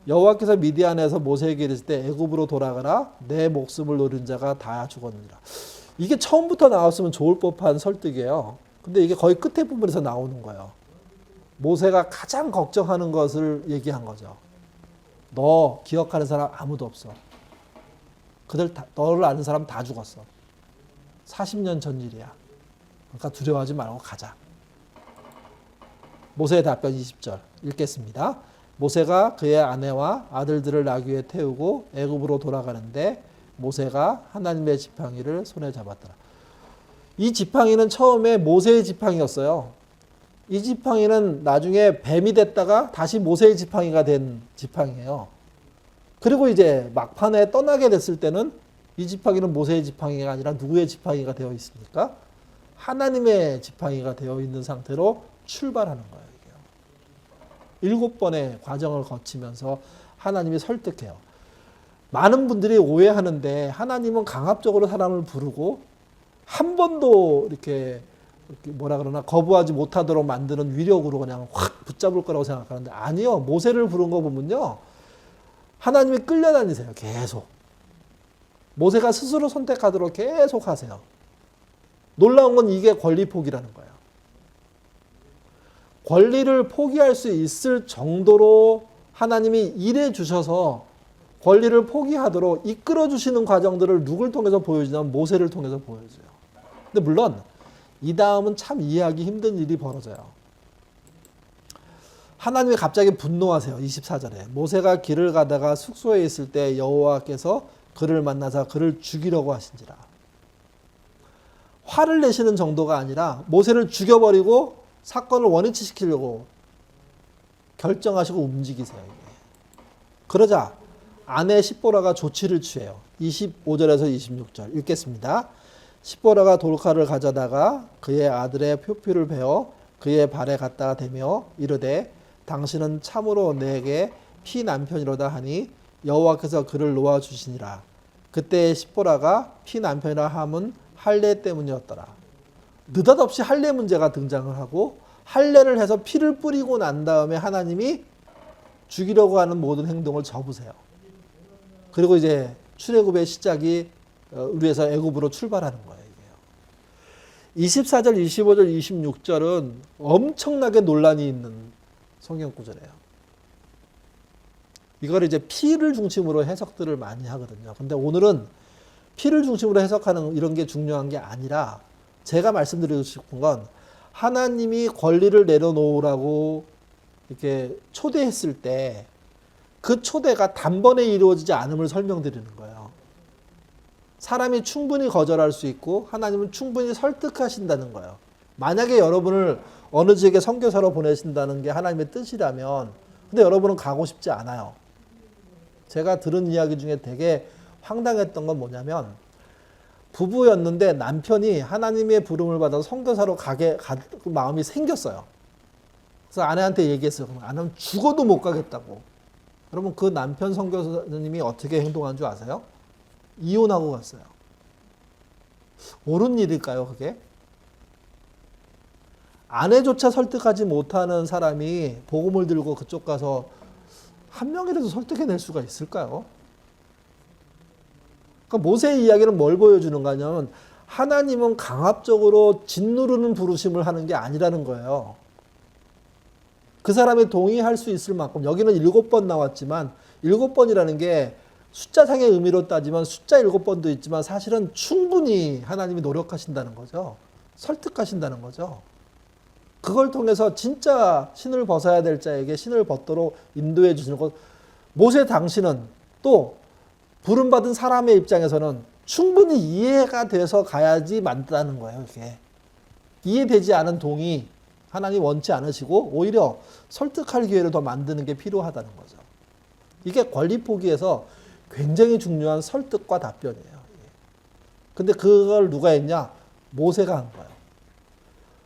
여호와께서 미디안에서 모세에게 이르실 때 애굽으로 돌아가라. 내 목숨을 노린 자가 다 죽었느니라. 이게 처음부터 나왔으면 좋을 법한 설득이에요. 근데 이게 거의 끝에 부분에서 나오는 거예요. 모세가 가장 걱정하는 것을 얘기한 거죠. 너 기억하는 사람 아무도 없어. 너를 아는 사람 다 죽었어. 40년 전 일이야. 그러니까 두려워하지 말고 가자. 모세의 답변 20절 읽겠습니다. 모세가 그의 아내와 아들들을 나귀에 태우고 애굽으로 돌아가는데 모세가 하나님의 지팡이를 손에 잡았더라. 이 지팡이는 처음에 모세의 지팡이였어요. 이 지팡이는 나중에 뱀이 됐다가 다시 모세의 지팡이가 된 지팡이에요. 그리고 이제 막판에 떠나게 됐을 때는 이 지팡이는 모세의 지팡이가 아니라 누구의 지팡이가 되어 있습니까? 하나님의 지팡이가 되어 있는 상태로 출발하는 거예요. 7번의 과정을 거치면서 하나님이 설득해요. 많은 분들이 오해하는데 하나님은 강압적으로 사람을 부르고 한 번도 이렇게 뭐라 그러나 거부하지 못하도록 만드는 위력으로 그냥 확 붙잡을 거라고 생각하는데 아니요. 모세를 부른 거 보면요. 하나님이 끌려다니세요. 계속. 모세가 스스로 선택하도록 계속 하세요. 놀라운 건 이게 권리 포기라는 거예요. 권리를 포기할 수 있을 정도로 하나님이 일해 주셔서 권리를 포기하도록 이끌어 주시는 과정들을 누굴 통해서 보여주냐면 모세를 통해서 보여줘요. 근데 물론 이 다음은 참 이해하기 힘든 일이 벌어져요. 하나님이 갑자기 분노하세요. 24절에. 모세가 길을 가다가 숙소에 있을 때 여호와께서 그를 만나서 그를 죽이려고 하신지라. 화를 내시는 정도가 아니라 모세를 죽여버리고 사건을 원위치시키려고 결정하시고 움직이세요. 그러자 아내 십보라가 조치를 취해요. 25절에서 26절 읽겠습니다. 십보라가 돌칼을 가져다가 그의 아들의 표피를 베어 그의 발에 갖다가 대며 이르되 당신은 참으로 내게 피 남편이로다 하니 여호와께서 그를 놓아주시니라. 그때 십보라가 피 남편이라 함은 할례 때문이었더라. 느닷없이 할례 문제가 등장을 하고 할례를 해서 피를 뿌리고 난 다음에 하나님이 죽이려고 하는 모든 행동을 접으세요. 그리고 이제 출애굽의 시작이 위에서 애굽으로 출발하는 거예요. 24절, 25절, 26절은 엄청나게 논란이 있는 성경 구절이에요. 이걸 이제 피를 중심으로 해석들을 많이 하거든요. 근데 오늘은 피를 중심으로 해석하는 이런 게 중요한 게 아니라 제가 말씀드리고 싶은 건 하나님이 권리를 내려놓으라고 이렇게 초대했을 때 그 초대가 단번에 이루어지지 않음을 설명드리는 거예요. 사람이 충분히 거절할 수 있고 하나님은 충분히 설득하신다는 거예요. 만약에 여러분을 어느 지역에 선교사로 보내신다는 게 하나님의 뜻이라면 근데 여러분은 가고 싶지 않아요. 제가 들은 이야기 중에 되게 황당했던 건 뭐냐면 부부였는데 남편이 하나님의 부름을 받아서 선교사로 갈 마음이 생겼어요. 그래서 아내한테 얘기했어요. 그럼 아내는 죽어도 못 가겠다고. 여러분 그 남편 선교사님이 어떻게 행동한 줄 아세요? 이혼하고 갔어요. 옳은 일일까요, 그게? 아내조차 설득하지 못하는 사람이 복음을 들고 그쪽 가서 한 명이라도 설득해낼 수가 있을까요? 그러니까 모세의 이야기는 뭘 보여주는가 하냐면 하나님은 강압적으로 짓누르는 부르심을 하는 게 아니라는 거예요. 그 사람이 동의할 수 있을 만큼 여기는 7번 나왔지만 7번이라는 게 숫자상의 의미로 따지면 숫자 7번도 있지만 사실은 충분히 하나님이 노력하신다는 거죠. 설득하신다는 거죠. 그걸 통해서 진짜 신을 벗어야 될 자에게 신을 벗도록 인도해 주시는 것. 모세 당신은 또 부름받은 사람의 입장에서는 충분히 이해가 돼서 가야지 맞다는 거예요. 이게 이해되지 않은 동의 하나님 원치 않으시고 오히려 설득할 기회를 더 만드는 게 필요하다는 거죠. 이게 권리 포기에서 굉장히 중요한 설득과 답변이에요. 근데 그걸 누가 했냐? 모세가 한 거예요.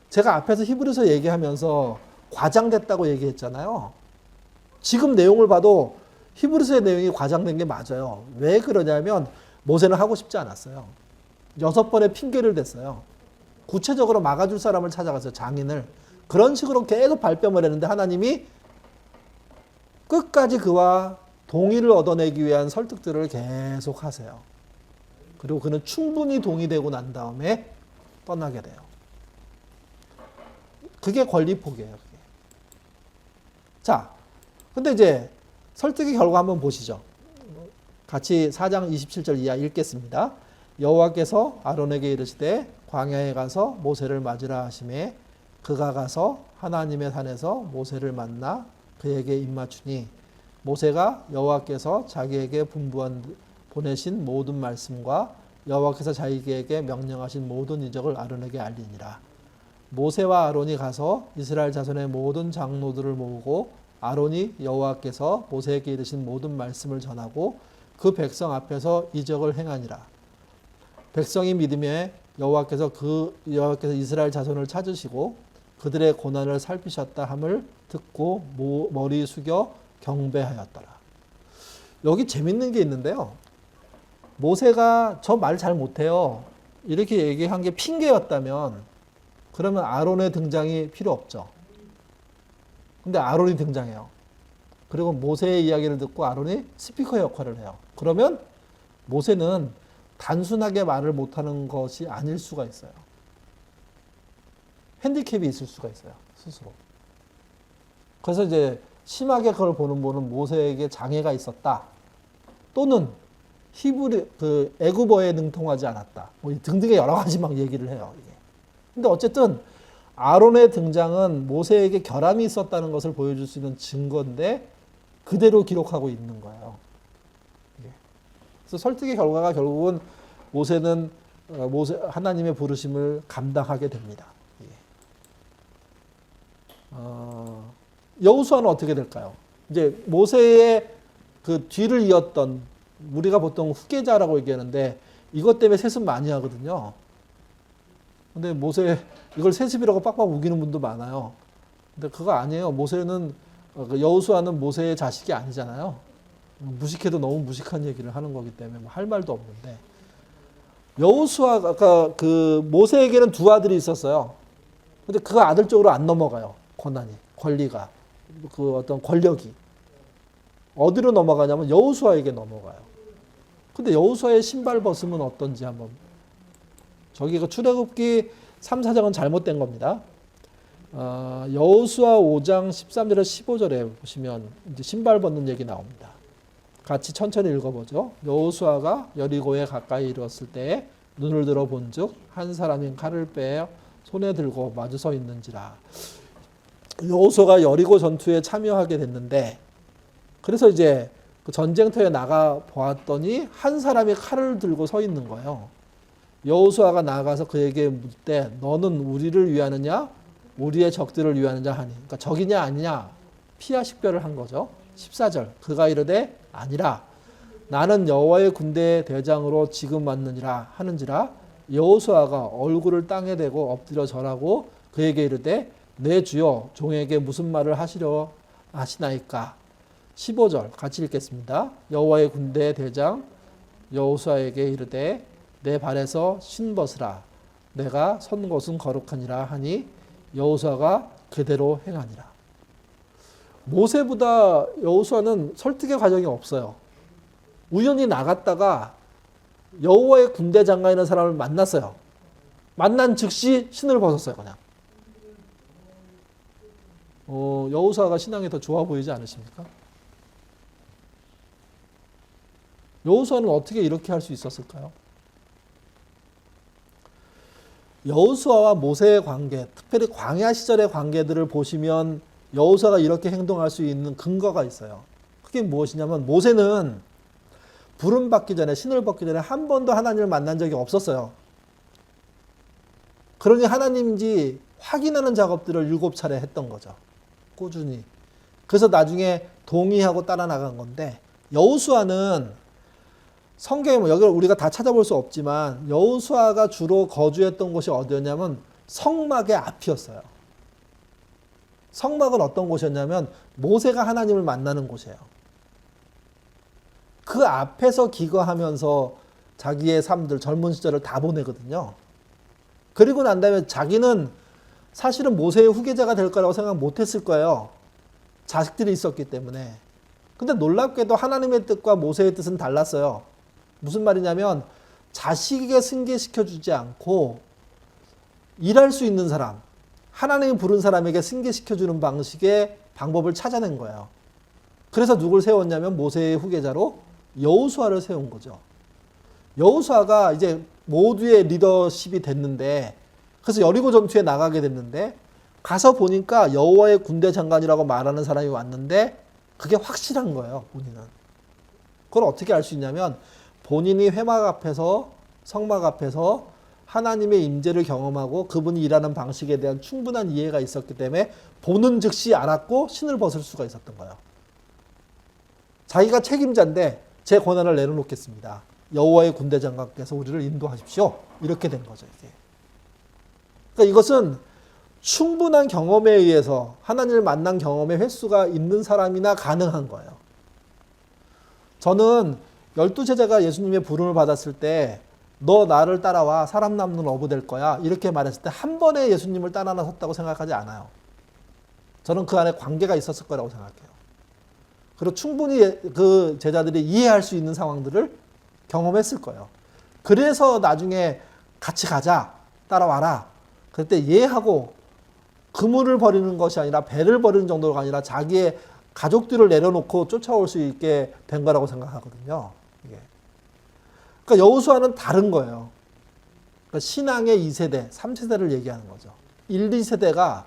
제가 앞에서 히브리서 얘기하면서 과장됐다고 얘기했잖아요. 지금 내용을 봐도 히브리서의 내용이 과장된 게 맞아요. 왜 그러냐면 모세는 하고 싶지 않았어요. 6번의 핑계를 댔어요. 구체적으로 막아줄 사람을 찾아갔어요. 장인을. 그런 식으로 계속 발뺌을 했는데 하나님이 끝까지 그와 동의를 얻어내기 위한 설득들을 계속 하세요. 그리고 그는 충분히 동의되고 난 다음에 떠나게 돼요. 그게 권리 포기예요. 그게. 자, 근데 이제 설득의 결과 한번 보시죠. 같이 4장 27절 이하 읽겠습니다. 여호와께서 아론에게 이르시되 광야에 가서 모세를 맞으라 하시매 그가 가서 하나님의 산에서 모세를 만나 그에게 입맞추니 모세가 여호와께서 자기에게 보내신 모든 말씀과 여호와께서 자기에게 명령하신 모든 이적을 아론에게 알리니라. 모세와 아론이 가서 이스라엘 자손의 모든 장로들을 모으고 아론이 여호와께서 모세에게 이르신 모든 말씀을 전하고 그 백성 앞에서 이적을 행하니라. 백성이 믿음에 여호와께서 이스라엘 자손을 찾으시고 그들의 고난을 살피셨다 함을 듣고 머리 숙여 경배하였더라. 여기 재밌는 게 있는데요. 모세가 저 말 잘 못해요. 이렇게 얘기한 게 핑계였다면 그러면 아론의 등장이 필요 없죠. 근데 아론이 등장해요. 그리고 모세의 이야기를 듣고 아론이 스피커 역할을 해요. 그러면 모세는 단순하게 말을 못하는 것이 아닐 수가 있어요. 핸디캡이 있을 수가 있어요. 스스로. 그래서 이제 심하게 그걸 보는 분은 모세에게 장애가 있었다. 또는 애굽어에 능통하지 않았다. 뭐 등등의 여러 가지 막 얘기를 해요. 이게. 근데 어쨌든 아론의 등장은 모세에게 결함이 있었다는 것을 보여줄 수 있는 증거인데 그대로 기록하고 있는 거예요. 그래서 설득의 결과가 결국은 모세는 하나님의 부르심을 감당하게 됩니다. 여호수아는 어떻게 될까요? 이제 모세의 그 뒤를 이었던 우리가 보통 후계자라고 얘기하는데 이것 때문에 세습 많이 하거든요. 근데 모세 이걸 세습이라고 빡빡 우기는 분도 많아요. 근데 그거 아니에요. 여호수아는 모세의 자식이 아니잖아요. 무식해도 너무 무식한 얘기를 하는 거기 때문에 뭐 할 말도 없는데 여호수아가 그 모세에게는 두 아들이 있었어요. 근데 그 아들 쪽으로 안 넘어가요. 권리가 그 어떤 권력이 어디로 넘어가냐면 여호수아에게 넘어가요. 근데 여호수아의 신발 벗음은 어떤지 한번 저기 그 출애굽기 3, 4장은 잘못된 겁니다. 여호수아 5장 13절에서 15절에 보시면 이제 신발 벗는 얘기 나옵니다. 같이 천천히 읽어보죠. 여호수아가 여리고에 가까이 이르렀을 때에 눈을 들어 본즉 한 사람이 칼을 빼어 손에 들고 마주 서 있는지라. 여호수아가 여리고 전투에 참여하게 됐는데 그래서 이제 그 전쟁터에 나가 보았더니 한 사람이 칼을 들고 서 있는 거예요. 여호수아가 나가서 그에게 묻되 너는 우리를 위하느냐 우리의 적들을 위하느냐 하니 그러니까 적이냐 아니냐 피하 식별을 한 거죠. 14절 그가 이르되 아니라 나는 여호와의 군대의 대장으로 지금 왔느니라 하는지라. 여호수아가 얼굴을 땅에 대고 엎드려 절하고 그에게 이르되 내 주여 종에게 무슨 말을 하시려 하시나이까. 15절 같이 읽겠습니다. 여호와의 군대의 대장 여호수아에게 이르되 내 발에서 신 벗으라 내가 선 곳은 거룩하니라 하니 여호수아가 그대로 행하니라. 모세보다 여호수아는 설득의 과정이 없어요. 우연히 나갔다가 여호와의 군대 장관에 있는 사람을 만났어요. 만난 즉시 신을 벗었어요. 그냥. 여호수아가 신앙이 더 좋아 보이지 않으십니까? 여호수아는 어떻게 이렇게 할 수 있었을까요? 여호수아와 모세의 관계, 특별히 광야 시절의 관계들을 보시면 여호수아가 이렇게 행동할 수 있는 근거가 있어요. 그게 무엇이냐면 모세는 부름 받기 전에 신을 벗기 전에 한 번도 하나님을 만난 적이 없었어요. 그러니 하나님인지 확인하는 작업들을 7차례 했던 거죠. 꾸준히. 그래서 나중에 동의하고 따라 나간 건데 여호수아는 성경에 뭐 여기 우리가 다 찾아볼 수 없지만 여호수아가 주로 거주했던 곳이 어디였냐면 성막의 앞이었어요. 성막은 어떤 곳이었냐면 모세가 하나님을 만나는 곳이에요. 그 앞에서 기거하면서 자기의 삶들 젊은 시절을 다 보내거든요. 그리고 난 다음에 자기는 사실은 모세의 후계자가 될 거라고 생각 못했을 거예요. 자식들이 있었기 때문에. 근데 놀랍게도 하나님의 뜻과 모세의 뜻은 달랐어요. 무슨 말이냐면 자식에게 승계시켜주지 않고 일할 수 있는 사람, 하나님이 부른 사람에게 승계시켜주는 방식의 방법을 찾아낸 거예요. 그래서 누굴 세웠냐면 모세의 후계자로 여호수아를 세운 거죠. 여호수아가 이제 모두의 리더십이 됐는데, 그래서 여리고 전투에 나가게 됐는데, 가서 보니까 여호와의 군대 장관이라고 말하는 사람이 왔는데 그게 확실한 거예요. 본인은. 그걸 어떻게 알 수 있냐면 본인이 회막 앞에서, 성막 앞에서 하나님의 임재를 경험하고 그분이 일하는 방식에 대한 충분한 이해가 있었기 때문에 보는 즉시 알았고 신을 벗을 수가 있었던 거예요. 자기가 책임자인데 제 권한을 내려놓겠습니다. 여호와의 군대 장관께서 우리를 인도하십시오. 이렇게 된 거죠, 이게. 그러니까 이것은 충분한 경험에 의해서 하나님을 만난 경험의 횟수가 있는 사람이나 가능한 거예요. 저는 12제자가 예수님의 부름을 받았을 때 너 나를 따라와 사람 남는 어부 될 거야 이렇게 말했을 때 한 번에 예수님을 따라 나섰다고 생각하지 않아요. 저는 그 안에 관계가 있었을 거라고 생각해요. 그리고 충분히 그 제자들이 이해할 수 있는 상황들을 경험했을 거예요. 그래서 나중에 같이 가자, 따라와라. 그때 이해하고 그물을 버리는 것이 아니라 배를 버리는 정도가 아니라 자기의 가족들을 내려놓고 쫓아올 수 있게 된 거라고 생각하거든요. 이게. 그러니까 여호수아는 다른 거예요. 그러니까 신앙의 2세대, 3세대를 얘기하는 거죠. 1, 2세대가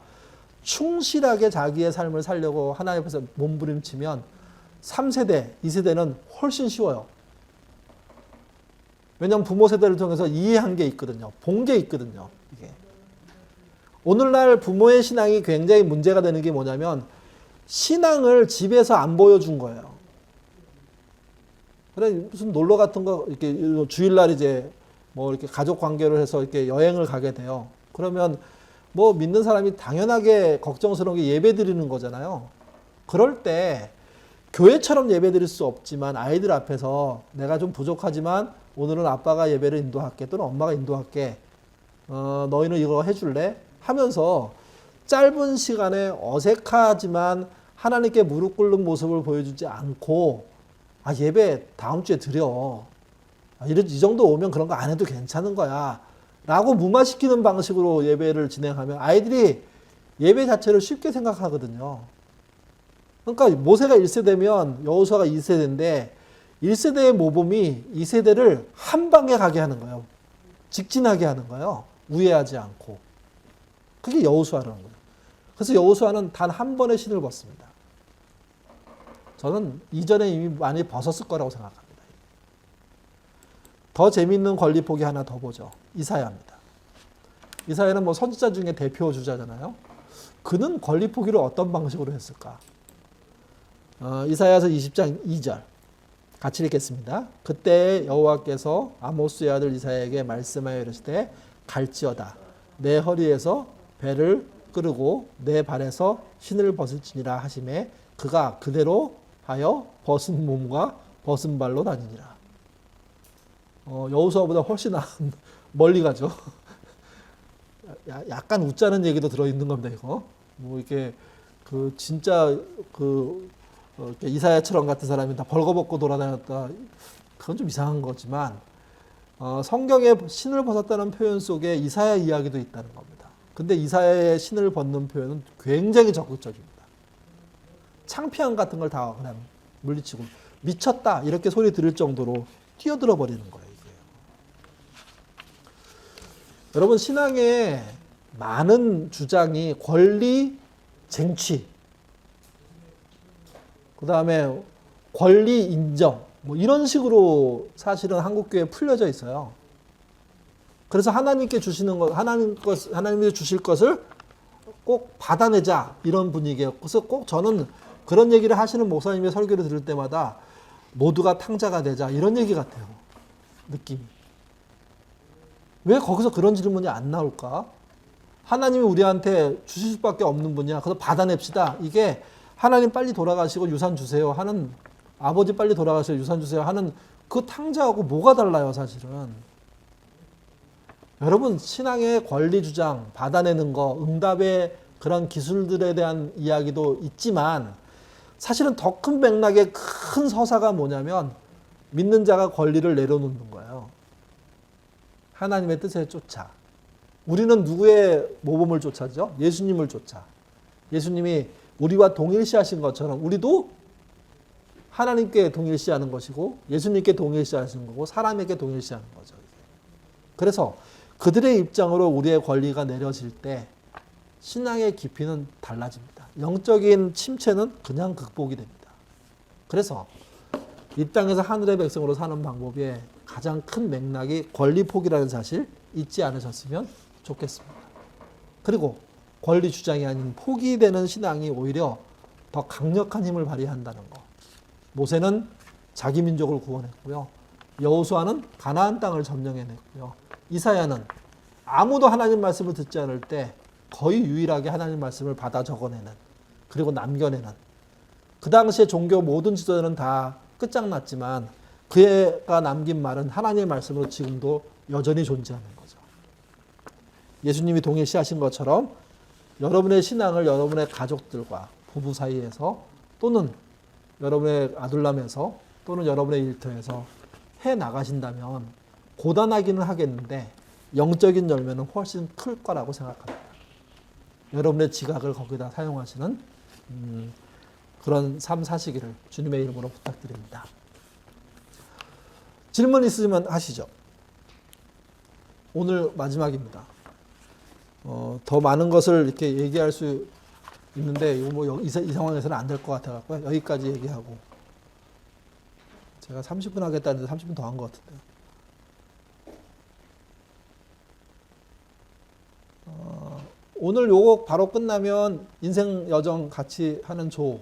충실하게 자기의 삶을 살려고 하나님 앞에서 몸부림치면 3세대, 2세대는 훨씬 쉬워요. 왜냐하면 부모 세대를 통해서 이해한 게 있거든요. 본 게 있거든요. 이게. 오늘날 부모의 신앙이 굉장히 문제가 되는 게 뭐냐면 신앙을 집에서 안 보여준 거예요. 그래 무슨 놀러 같은 거 이렇게 주일날 이제 뭐 이렇게 가족 관계를 해서 이렇게 여행을 가게 돼요. 그러면 뭐 믿는 사람이 당연하게 걱정스러운 게 예배 드리는 거잖아요. 그럴 때 교회처럼 예배 드릴 수 없지만 아이들 앞에서 내가 좀 부족하지만 오늘은 아빠가 예배를 인도할게 또는 엄마가 인도할게. 너희는 이거 해줄래? 하면서 짧은 시간에 어색하지만 하나님께 무릎 꿇는 모습을 보여주지 않고 예배 다음 주에 드려. 이 정도 오면 그런 거 안 해도 괜찮은 거야. 라고 무마시키는 방식으로 예배를 진행하면 아이들이 예배 자체를 쉽게 생각하거든요. 그러니까 모세가 1세대면 여호수아가 2세대인데 1세대의 모범이 2세대를 한 방에 가게 하는 거예요. 직진하게 하는 거예요. 우회하지 않고. 그게 여호수아라는 거예요. 그래서 여호수아는 단 한 번의 신을 벗습니다. 저는 이전에 이미 많이 벗었을 거라고 생각합니다. 더 재미있는 권리포기 하나 더 보죠. 이사야입니다. 이사야는 뭐 선지자 중에 대표 주자잖아요. 그는 권리포기를 어떤 방식으로 했을까? 이사야서 20장 2절 같이 읽겠습니다. 그때 여호와께서 아모스의 아들 이사야에게 말씀하여 이르시되 갈지어다 내 허리에서 배를 끄르고 내 발에서 신을 벗을지니라 하시매 그가 그대로 하여 벗은 몸과 벗은 발로 다니니라. 여호수아보다 훨씬 멀리 가죠. 약간 웃자는 얘기도 들어있는 겁니다, 이거. 뭐 이렇게 진짜 이사야처럼 같은 사람이 다 벌거벗고 돌아다녔다. 그건 좀 이상한 거지만 성경에 신을 벗었다는 표현 속에 이사야 이야기도 있다는 겁니다. 근데 이사야의 신을 벗는 표현은 굉장히 적극적입니다. 창피함 같은 걸 다 그냥 물리치고 미쳤다 이렇게 소리 들을 정도로 뛰어들어 버리는 거예요. 이게. 여러분 신앙의 많은 주장이 권리, 쟁취, 그 다음에 권리 인정 뭐 이런 식으로 사실은 한국교회에 풀려져 있어요. 그래서 하나님께 주시는 것, 하나님이 주실 것을 꼭 받아내자 이런 분위기예요. 그래서 꼭 저는 그런 얘기를 하시는 목사님의 설교를 들을 때마다 모두가 탕자가 되자 이런 얘기 같아요. 느낌이. 왜 거기서 그런 질문이 안 나올까? 하나님이 우리한테 주실 수밖에 없는 분이야. 그래서 받아냅시다. 이게 하나님 빨리 돌아가시고 유산 주세요 하는, 아버지 빨리 돌아가시고 유산 주세요 하는 그 탕자하고 뭐가 달라요, 사실은. 여러분, 신앙의 권리 주장, 받아내는 거, 응답의 그런 기술들에 대한 이야기도 있지만 사실은 더 큰 맥락의 큰 서사가 뭐냐면 믿는 자가 권리를 내려놓는 거예요. 하나님의 뜻에 쫓아. 우리는 누구의 모범을 쫓아죠? 예수님을 쫓아. 예수님이 우리와 동일시하신 것처럼 우리도 하나님께 동일시하는 것이고 예수님께 동일시하는 거고 사람에게 동일시하는 거죠. 그래서 그들의 입장으로 우리의 권리가 내려질 때 신앙의 깊이는 달라집니다. 영적인 침체는 그냥 극복이 됩니다. 그래서 이 땅에서 하늘의 백성으로 사는 방법의 가장 큰 맥락이 권리 포기라는 사실 잊지 않으셨으면 좋겠습니다. 그리고 권리 주장이 아닌 포기되는 신앙이 오히려 더 강력한 힘을 발휘한다는 것. 모세는 자기 민족을 구원했고요. 여호수아는 가나안 땅을 점령해냈고요. 이사야는 아무도 하나님 말씀을 듣지 않을 때 거의 유일하게 하나님 말씀을 받아 적어내는 그리고 남겨내는 그 당시에 종교 모든 지도자는 다 끝장났지만 그가 남긴 말은 하나님의 말씀으로 지금도 여전히 존재하는 거죠. 예수님이 동일시하신 것처럼 여러분의 신앙을 여러분의 가족들과 부부 사이에서 또는 여러분의 아들람에서 또는 여러분의 일터에서 해 나가신다면 고단하기는 하겠는데 영적인 열매는 훨씬 클 거라고 생각합니다. 여러분의 지각을 거기다 사용하시는 그런 삶 사시기를 주님의 이름으로 부탁드립니다. 질문 있으시면 하시죠. 오늘 마지막입니다. 더 많은 것을 이렇게 얘기할 수 있는데 이거 뭐 이 상황에서는 안 될 것 같아갖고 여기까지 얘기하고 제가 30분 하겠다는데 30분 더 한 것 같은데요. 오늘 요거 바로 끝나면 인생 여정 같이 하는 조.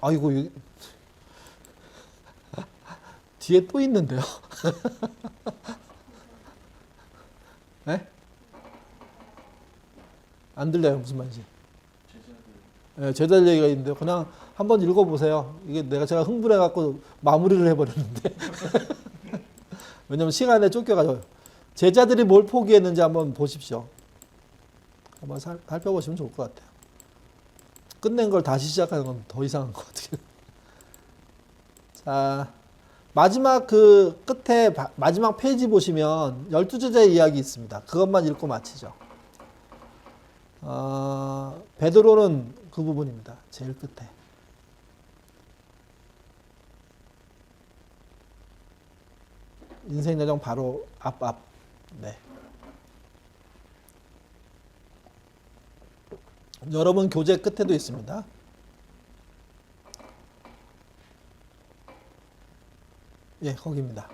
아이고 뒤에 또 있는데요. 네? 안 들려요 무슨 말인지. 네, 제자들 얘기가 있는데 그냥 한번 읽어보세요. 이게 제가 흥분해갖고 마무리를 해버렸는데 왜냐면 시간에 쫓겨가지고 제자들이 뭘 포기했는지 한번 보십시오. 한번 살펴보시면 좋을 것 같아요. 끝낸 걸 다시 시작하는 건 더 이상한 것 같아요. 자, 마지막 그 끝에 마지막 페이지 보시면 12제자의 이야기 있습니다. 그것만 읽고 마치죠. 베드로는 그 부분입니다. 제일 끝에. 인생 여정 바로 앞. 네. 여러분 교재 끝에도 있습니다. 예, 거기입니다.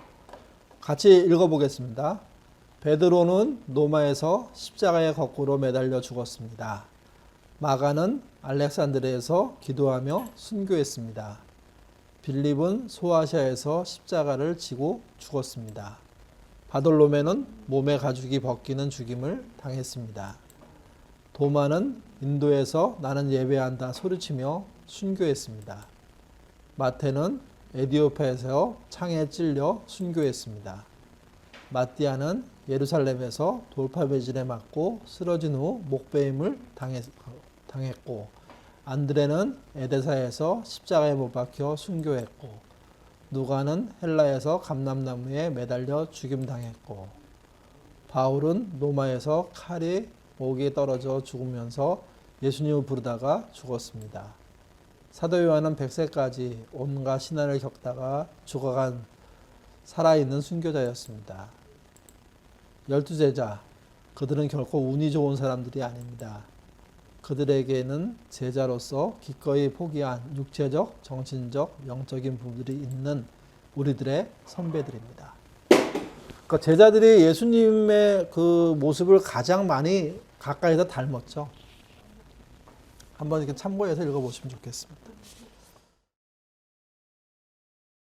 같이 읽어보겠습니다. 베드로는 노마에서 십자가에 거꾸로 매달려 죽었습니다. 마가는 알렉산드리아에서 기도하며 순교했습니다. 빌립은 소아시아에서 십자가를 지고 죽었습니다. 바돌로메는 몸의 가죽이 벗기는 죽임을 당했습니다. 도마는 인도에서 나는 예배한다 소리치며 순교했습니다. 마태는 에디오피아에서 창에 찔려 순교했습니다. 마띠아는 예루살렘에서 돌파매질에 맞고 쓰러진 후 목베임을 당했고 안드레는 에데사에서 십자가에 못 박혀 순교했고 누가는 헬라에서 감람나무에 매달려 죽임당했고 바울은 로마에서 칼이 목에 떨어져 죽으면서 예수님을 부르다가 죽었습니다. 사도 요한은 100세까지 온갖 신난을 겪다가 죽어간 살아있는 순교자였습니다. 12제자, 그들은 결코 운이 좋은 사람들이 아닙니다. 그들에게는 제자로서 기꺼이 포기한 육체적, 정신적, 영적인 부분들이 있는 우리들의 선배들입니다. 그러니까 제자들이 예수님의 그 모습을 가장 많이 가까이서 닮았죠. 한번 이렇게 참고해서 읽어보시면 좋겠습니다.